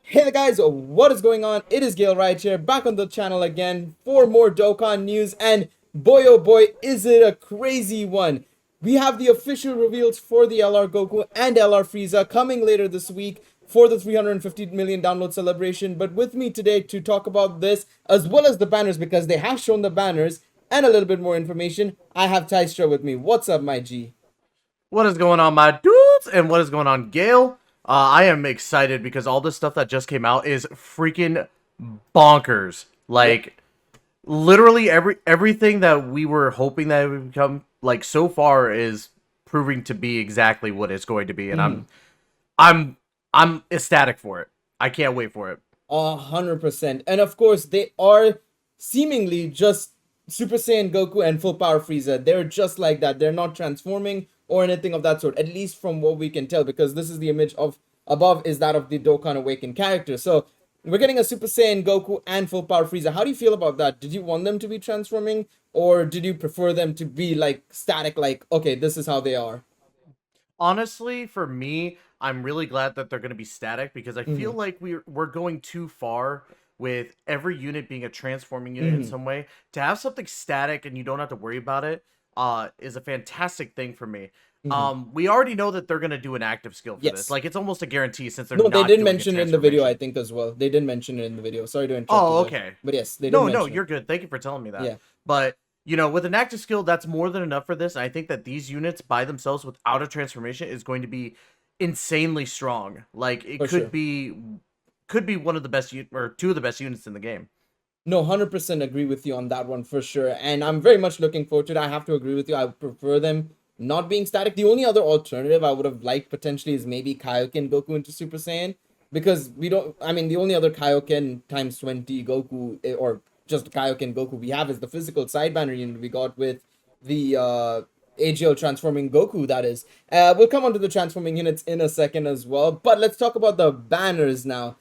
Hey there guys, what is going on? It is Galeriot here, back on the channel again for more Dokkan news, and boy oh boy is it a crazy one. We have the official reveals for the LR Goku and LR Frieza coming later this week for the 350 million download celebration, but with me today to talk about this as well as the banners, because they have shown the banners and a little bit more information, I have Tystra with me. What's up, my G? What is going on, my dudes? And what is going on, Gale? I am excited because all this stuff that just came out is freaking bonkers. Like, literally everything that we were hoping that it would become, like, so far is proving to be exactly what it's going to be, and I'm ecstatic for it. I can't wait for it. 100%. And of course, they are seemingly just Super Saiyan Goku and full power Frieza. They're just like that. They're not transforming or anything of that sort, at least from what we can tell, because this is the image of above is that of the Dokkan Awakened character. So we're getting a Super Saiyan Goku and full power Frieza. How do you feel about that? Did you want them to be transforming, or did you prefer them to be like static, like, okay, this is how they are? Honestly, for me, I'm really glad that they're going to be static because I feel Mm-hmm. like we're going too far with every unit being a transforming unit in Mm-hmm. some way. To have something static and you don't have to worry about it is a fantastic thing for me. Mm-hmm. We already know that they're going to do an active skill for this. Yes. Like, it's almost a guarantee since they're No, they not did doing a mention it in the video, I transformation. think, as well. They did mention it in the video. Sorry to interrupt you Oh, there. okay. But yes, they did No, mention it. you're good. Thank you for telling me that. Yeah, But, with an active skill, that's more than enough for this. And I think that these units by themselves without a transformation is going to be insanely strong. Like, it for sure. could be one of the best or two of the best units in the game. No, 100% agree with you on that one for sure. And I'm very much looking forward to it. I have to agree with you. I prefer them not being static. The only other alternative I would have liked potentially is maybe Kaioken Goku into Super Saiyan. Because we don't, I mean, the only other Kaioken times 20 Goku, or just Kaioken Goku we have is the physical side banner unit we got with the AGL transforming Goku, that is. We'll come on to the transforming units in a second as well. But let's talk about the banners now.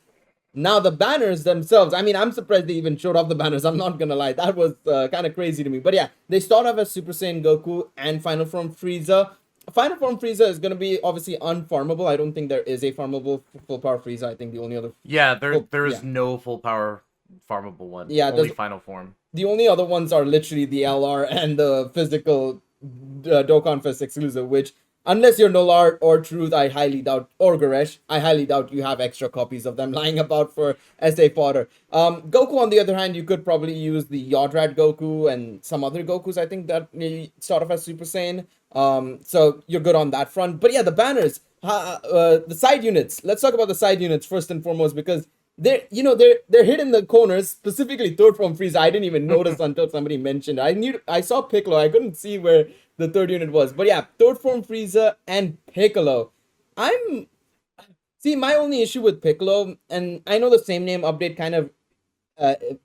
Now the banners themselves, I mean, I'm surprised they even showed off the banners. I'm not gonna lie, that was kind of crazy to me. But yeah, they start off as Super Saiyan Goku and Final Form Frieza. Final Form Frieza is gonna be obviously unfarmable. I don't think there is a farmable full power Frieza. I think the only other, Yeah, full, there yeah, is no full power farmable one. yeah. Only There's final form. the only other ones are literally the LR and the physical Dokkan Fest exclusive, which, unless you're Nolar or Truth, I highly doubt, or Goresh, I highly doubt you have extra copies of them lying about for SA fodder. Goku, on the other hand, you could probably use the Yodrat Goku and some other Gokus, I think, that maybe start off as Super Saiyan. So you're good on that front. But yeah, the banners, the side units. Let's talk about the side units first and foremost, because they're hidden in the corners, specifically third form Frieza. I didn't even notice until somebody mentioned. I saw Piccolo. I couldn't see where the third unit was. But yeah, third form Frieza and Piccolo. I'm See, my only issue with Piccolo, and I know the same name update kind of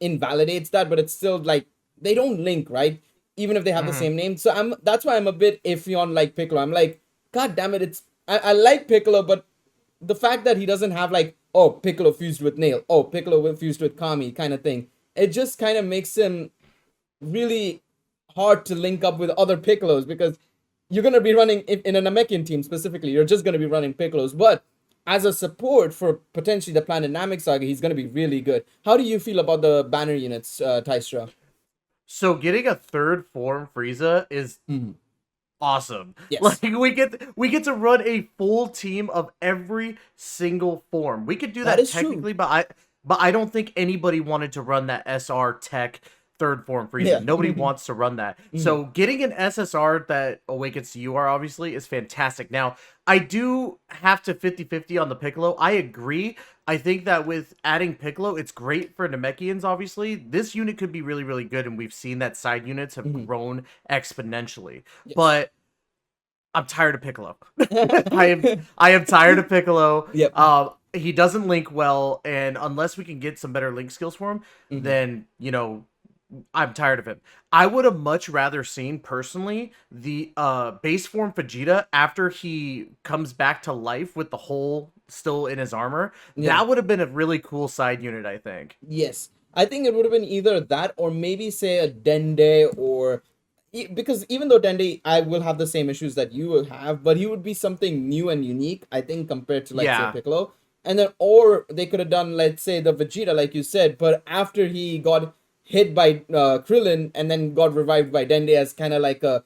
invalidates that, but it's still like they don't link, right? Even if they have the Hmm. same name. So that's why I'm a bit iffy on like Piccolo. I'm like, God damn it, I like Piccolo, but the fact that he doesn't have like, oh, Piccolo fused with Nail, oh, Piccolo fused with Kami kind of thing, it just kind of makes him really hard to link up with other Piccolos, because you're going to be running in a Namekian team specifically, you're just going to be running Piccolos, but as a support for potentially the Planet Namek Saga, he's going to be really good. How do you feel about the banner units, Tystra? So getting a third form Frieza is Mhm. awesome. Yes, Like, we get to run a full team of every single form. We could do that that is true. technically, but I don't think anybody wanted to run that SR Tech third form Frieza. Yeah. Nobody wants to run that. Mhm. So getting an SSR that awakens to UR obviously is fantastic. Now, I do have to 50-50 on the Piccolo. I agree. I think that with adding Piccolo, it's great for Namekians, obviously. This unit could be really, really good, and we've seen that side units have Mhm. grown exponentially. Yes. But I'm tired of Piccolo. I am tired of Piccolo. Yep. He doesn't link well, and unless we can get some better link skills for him, Mhm. then I'm tired of him. I would have much rather seen personally the base form Vegeta after he comes back to life with the hole still in his armor. Yeah. That would have been a really cool side unit, I think. Yes. I think it would have been either that or maybe say a Dende, or because even though Dende, I will have the same issues that you will have, but he would be something new and unique, I think, compared to like say Yeah. Piccolo. and then or they could have done, let's say, the Vegeta like you said, but after he got hit by Krillin and then got revived by Dende as kind of like a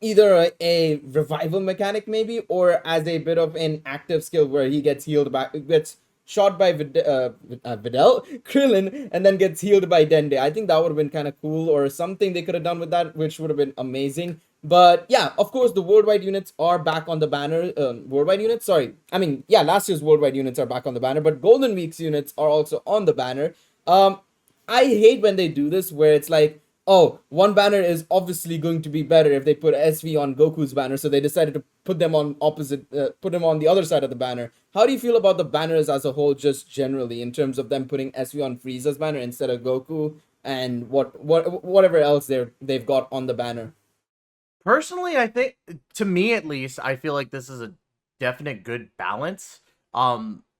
either a revival mechanic maybe, or as a bit of an active skill where he gets healed by gets shot by Videl Krillin and then gets healed by Dende. I think that would have been kind of cool, or something they could have done with that, which would have been amazing. But yeah, of course, the worldwide units are back on the banner. Worldwide units, sorry. I mean, yeah, last year's worldwide units are back on the banner, but Golden Week's units are also on the banner. I hate when they do this, where it's like, oh, one banner is obviously going to be better if they put SV on Goku's banner, so they decided to put them on put them on the other side of the banner. How do you feel about the banners as a whole, just generally, in terms of them putting SV on Frieza's banner instead of Goku, and whatever else they've got on the banner? Personally, I think, to me at least, I feel like this is a definite good balance.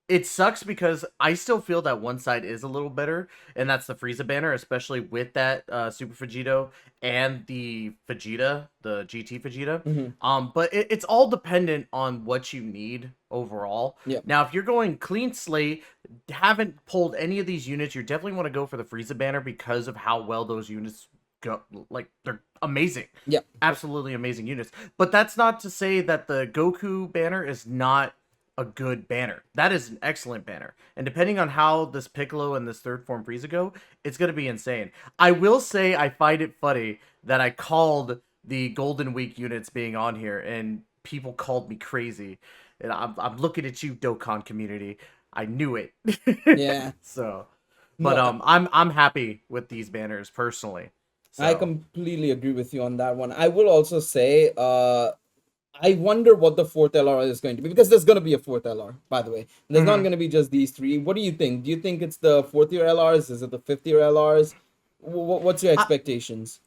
It sucks because I still feel that one side is a little better, and that's the Frieza banner, especially with that Super Vegito and the Vegeta, the GT Vegeta. But it's all dependent on what you need overall. Yeah. Now, if you're going clean slate, haven't pulled any of these units, you definitely want to go for the Frieza banner because of how well those units go. Like, they're amazing. Yeah. Absolutely amazing units. But that's not to say that the Goku banner is not a good banner. That is an excellent banner. And depending on how this Piccolo and this third form Frieza go, it's going to be insane. I will say I find it funny that I called the Golden Week units being on here and people called me crazy. And I'm looking at you, Dokkan community. I knew it. Yeah. So, but I'm happy with these banners personally. So. I completely agree with you on that one. I will also say, I wonder what the fourth LR is going to be, because there's going to be a fourth LR, by the way. There's not going to be just these three. What do you think? Do you think it's the fourth year LRs? Is it the fifth year LRs? What's your expectations?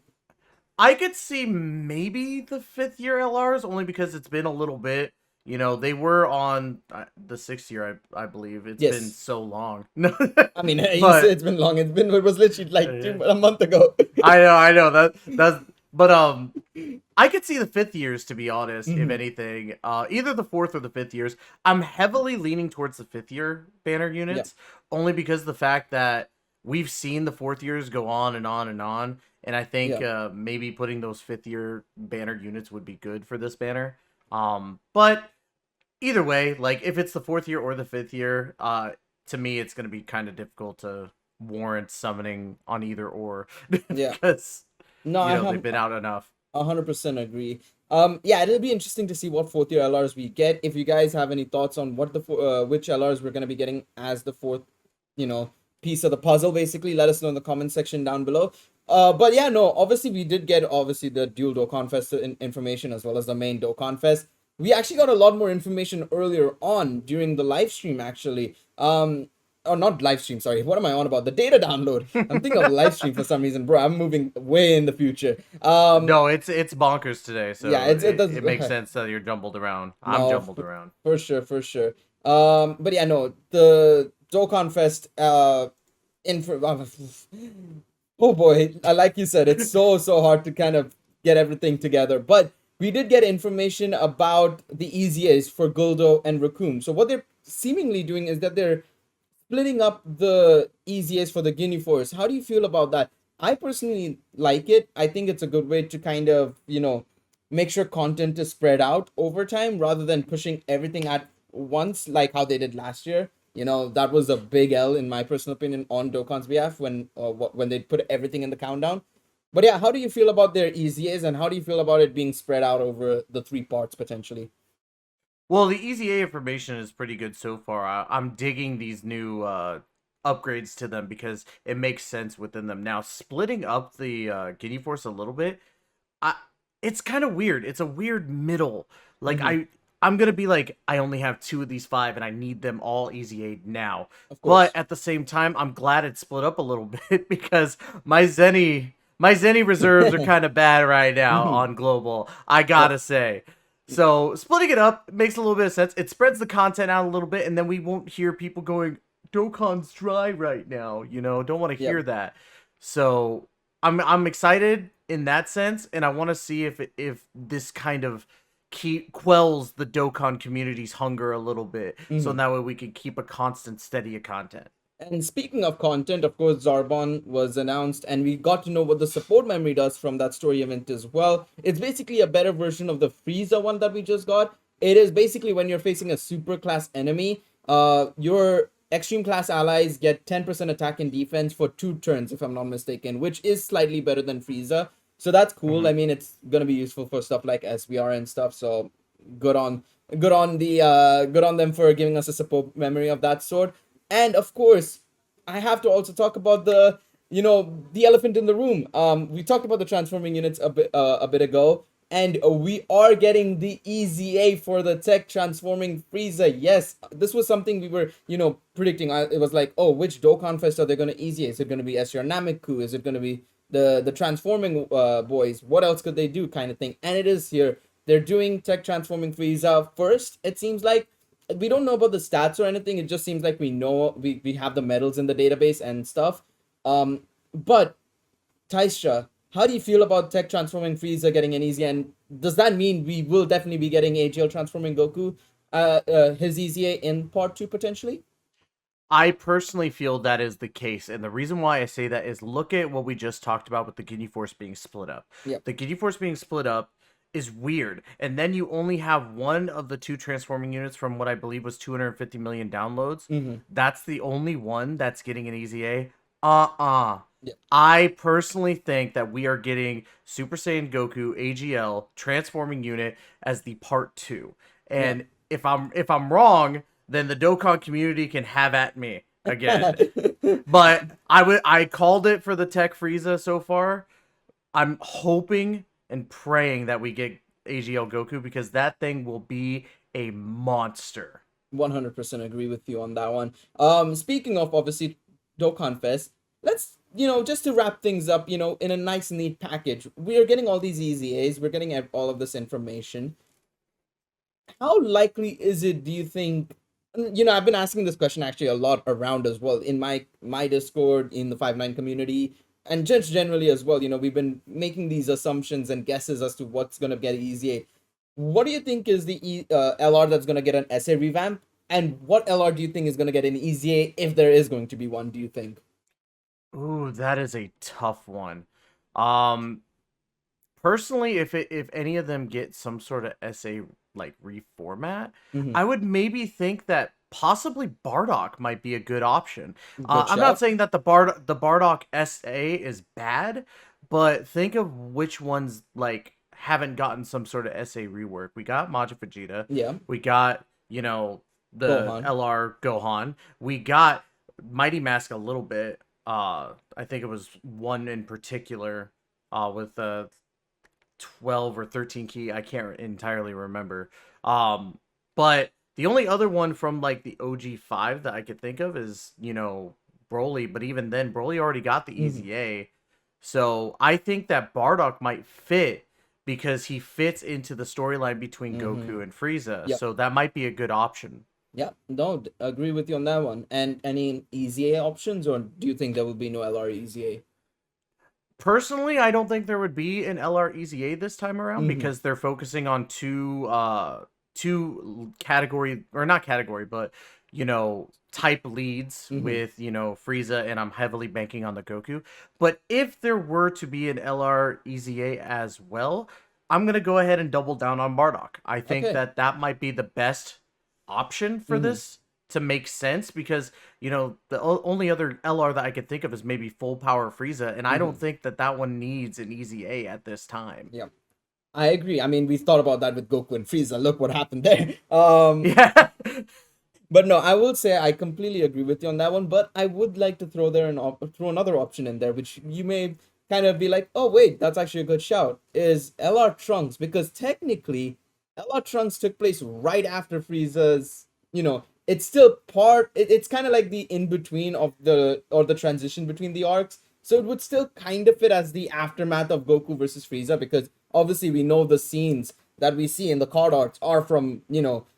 I could see maybe the fifth year LRs, only because it's been a little bit. You know, they were on the 6th year, I believe. It's been so long. No, I mean, it's been long. It was literally like a month ago. I know that's. But I could see the 5th years, to be honest. If anything, either the 4th or the 5th years. I'm heavily leaning towards the 5th year banner units, only because of the fact that we've seen the 4th years go on and on and on, and I think maybe putting those 5th year banner units would be good for this banner. But either way, like, if it's the 4th year or the 5th year, to me it's going to be kind of difficult to warrant summoning on either or. Because they've been out enough. 100% agree. Yeah, it'll be interesting to see what fourth year LRs we get. If you guys have any thoughts on what which LRs we're going to be getting as the fourth, piece of the puzzle, basically, let us know in the comment section down below. But yeah, no, obviously we did get the dual Dokkan Fest information, as well as the main Dokkan Fest. We actually got a lot more information earlier on during the live stream, actually. Or not live stream, sorry. What am I on about? The data download. I'm thinking of live stream for some reason, bro. I'm moving way in the future. No, it's bonkers today. So yeah, it makes sense that you're jumbled around. I'm jumbled around. For sure. But yeah, no, the Dokkan Fest oh boy, like you said, it's so hard to kind of get everything together. But we did get information about the EZAs for Guldo and Raccoon. So what they're seemingly doing is that they're splitting up the EZAs for the Ginyu Force. How do you feel about that? I personally like it. I think it's a good way to kind of, make sure content is spread out over time rather than pushing everything at once like how they did last year. That was a big L, in my personal opinion, on Dokkan's behalf when they put everything in the countdown. But yeah, how do you feel about their EZAs, and how do you feel about it being spread out over the 3 parts potentially? Well, the EZA information is pretty good so far. I'm digging these new upgrades to them because it makes sense within them. Now, splitting up the Ginyu Force a little bit, it's kind of weird. It's a weird middle. Like, I'm going to be like, I only have 2 of these 5, and I need them all EZA now. But at the same time, I'm glad it's split up a little bit because my Zenny reserves are kind of bad right now on Global, I gotta say. So splitting it up makes a little bit of sense. It spreads the content out a little bit, and then we won't hear people going, Dokkan's dry right now. Don't want to hear that. So I'm excited in that sense, and I want to see if this kind of keep quells the Dokkan community's hunger a little bit, so Mhm. that way we can keep a constant steady of content. And speaking of content, of course, Zarbon was announced, and we got to know what the support memory does from that story event as well. It's basically a better version of the Frieza one that we just got. It is basically when you're facing a super class enemy, your extreme class allies get 10% attack and defense for 2 turns, if I'm not mistaken, which is slightly better than Frieza. So that's cool. Mm-hmm. I mean, it's gonna be useful for stuff like SVR and stuff. So good on good on them for giving us a support memory of that sort. And of course, I have to also talk about the elephant in the room. We talked about the transforming units a bit ago, and we are getting the EZA for the tech transforming Frieza. Yes, this was something we were predicting. It was like, oh, which Dokkan Fest are they going to EZA? Is it going to be SR Nameku? Is it going to be the transforming boys? What else could they do, kind of thing? And it is here. They're doing tech transforming Frieza first. It seems like we don't know about the stats or anything. It just seems like we have the medals in the database and stuff. But Tystra, how do you feel about tech transforming Frieza getting an easy? And does that mean we will definitely be getting AGL transforming Goku, his EZA in part 2 potentially? I personally feel that is the case, and the reason why I say that is look at what we just talked about with the Ginyu Force being split up. Yep. The Ginyu Force being split up is weird, and then you only have one of the two transforming units from what I believe was 250 million downloads. Mm-hmm. That's the only one that's getting an EZA. Uh-uh. Yep. I personally think that we are getting Super Saiyan Goku AGL transforming unit as the part 2. And Yep. if I'm wrong, then the Dokkan community can have at me again. But I called it for the Tech Frieza so far. I'm hoping and praying that we get AGL Goku because that thing will be a monster. 100% agree with you on that one. Speaking of obviously Dokkan Fest, let's just to wrap things up, in a nice neat package. We are getting all these EZAs. We're getting all of this information. How likely is it, do you think? I've been asking this question actually a lot around as well in my Discord, in the 5-9 community, and just generally as well. We've been making these assumptions and guesses as to what's gonna get EZA. What do you think is the LR that's gonna get an SA revamp, and what LR do you think is gonna get an EZA if there is going to be one? Do you think? Ooh, that is a tough one. Um, Personally, if any of them get some sort of SA like reformat, Mm-hmm. I would maybe think that possibly Bardock might be a good option. Good I'm not shout. saying that the Bardock SA is bad, but think of which ones like haven't gotten some sort of SA rework. We got Majin Vegeta, Yeah. we got the Gohan. LR Gohan, we got Mighty Mask a little bit. I think it was one in particular with 12 or 13 key. I can't entirely remember. But the only other one from like the OG5 that I could think of is, Broly. But even then, Broly already got the Mm-hmm. EZA. So I think that Bardock might fit because he fits into the storyline between Mm-hmm. Goku and Frieza. Yep. So that might be a good option. Yeah, no, agree with you on that one. And any EZA options, or do you think there will be no LR EZA? Personally, I don't think there would be an LR EZA this time around Mm-hmm. because they're focusing on two category or not category, but type leads Mm-hmm. with Frieza, and I'm heavily banking on the Goku. But if there were to be an LR EZA as well, I'm gonna go ahead and double down on Bardock. I think Okay. that that might be the best option for Mm-hmm. this to make sense because the only other LR that I could think of is maybe full power Frieza, and I Mm-hmm. don't think that that one needs an EZA at this time. Yeah, I agree. I mean, we thought about that with Goku and Frieza. Look what happened there. Yeah. But no, I will say I completely agree with you on that one. But I would like to throw another option in there, which you may kind of be like, oh wait, that's actually a good shout. Is LR Trunks, because technically, LR Trunks took place right after Frieza's. It's still it's kind of like the in between of the transition between the arcs. So it would still kind of fit as the aftermath of Goku versus Frieza, because obviously we know the scenes that we see in the card arts are from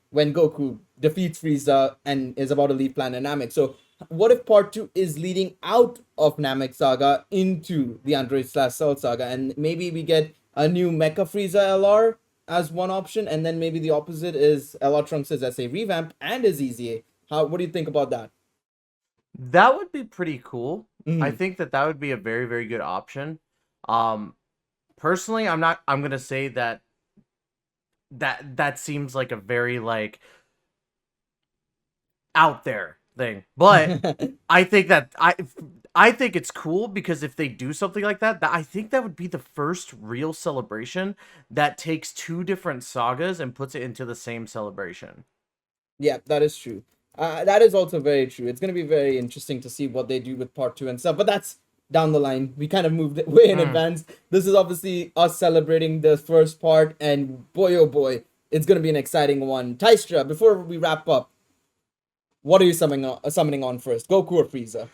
when Goku defeats Frieza and is about to leave Planet Namek. So what if part 2 is leading out of Namek Saga into the Android/Cell Saga, and maybe we get a new Mecha Frieza LR? as one option, and then maybe the opposite is LR Trunks' SA revamp and his EZA. What do you think about that? That would be pretty cool. I Mm. think that that would be a very, very good option. Um, personally, I'm gonna say that that seems like a very like out there thing, but I think that I think it's cool because if they do something like that, I think that would be the first real celebration that takes two different sagas and puts it into the same celebration. Yeah, that is true. That is also very true. It's going to be very interesting to see what they do with part two and stuff, but that's down the line. We kind of moved it way in Mm. advance. This is obviously us celebrating the first part, and boy, oh boy, it's going to be an exciting one. Tystra, before we wrap up, what are you summoning on first, Goku or Frieza?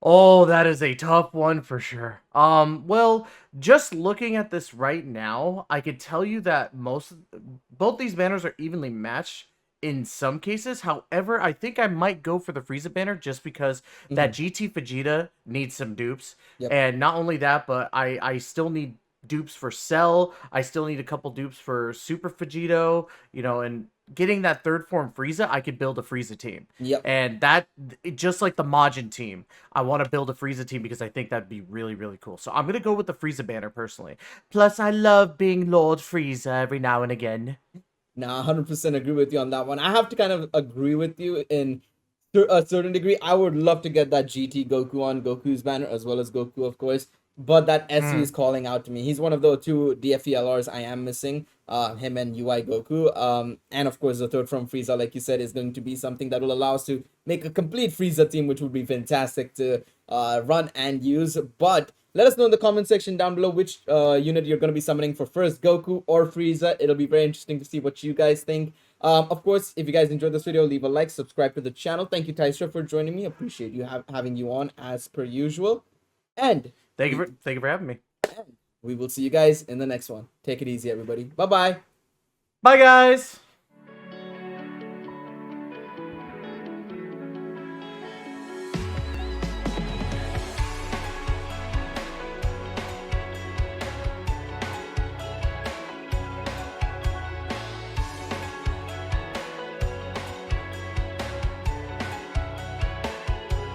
Oh, that is a tough one for sure. Well, just looking at this right now, I could tell you that both these banners are evenly matched in some cases. However, I think I might go for the Frieza banner just because that Mhm. GT Vegeta needs some dupes. Yep. And not only that, but I still need dupes for Cell. I still need a couple dupes for Super Vegito, and getting that third form Frieza, I could build a Frieza team. Yep. And just like the Majin team, I want to build a Frieza team because I think that'd be really, really cool. So I'm going to go with the Frieza banner personally. Plus, I love being Lord Frieza every now and again. Nah, 100% agree with you on that one. I have to kind of agree with you in a certain degree. I would love to get that GT Goku on Goku's banner as well as Goku, of course. But that SE is Mm. calling out to me. He's one of the two DFELRs I am missing. Him and UI Goku. And of course the third from Frieza, like you said, is going to be something that will allow us to make a complete Frieza team, which would be fantastic to run and use. But let us know in the comment section down below which unit you're going to be summoning for first, Goku or Frieza. It'll be very interesting to see what you guys think. Of course, if you guys enjoyed this video, leave a like, subscribe to the channel. Thank you, Tystra, for joining me. Appreciate you having you on as per usual. And Thank you for having me. we will see you guys in the next one. Take it easy, everybody. Bye bye. Bye, guys.